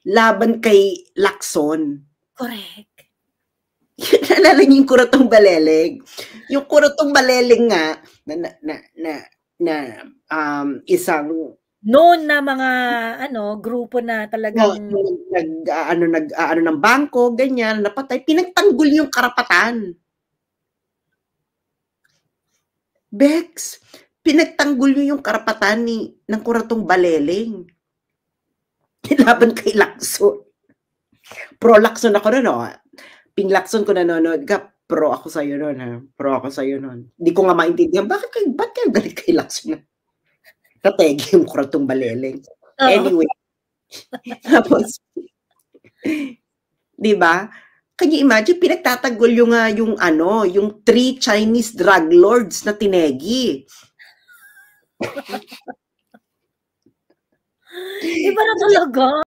laban kay Lacson. Correct. Naalala niyo yung Kuratong Baleleg? Yung Kuratong Baleleg nga, isang Known na mga grupo na talagang nag-ano ng bangko, ganyan, napatay, pinagtanggol yung karapatan. Bex, pinagtanggol niyo yung karapatan ng Kuratong Baleleg. Laban kay Lacson. Pro Lacson ako nun, oh. Ping Lacson kung nanonood ka, pro ako sa'yo nun, ha? Pro ako sa'yo nun. Hindi ko nga maintindihan, ba't kayo galit kay Lacson? Tategi yung Kuratong Baleleg. Anyway. Tapos, di ba? Can you imagine, pinagtatanggol yung 3 Chinese drug lords na tinegi. Iba na talaga.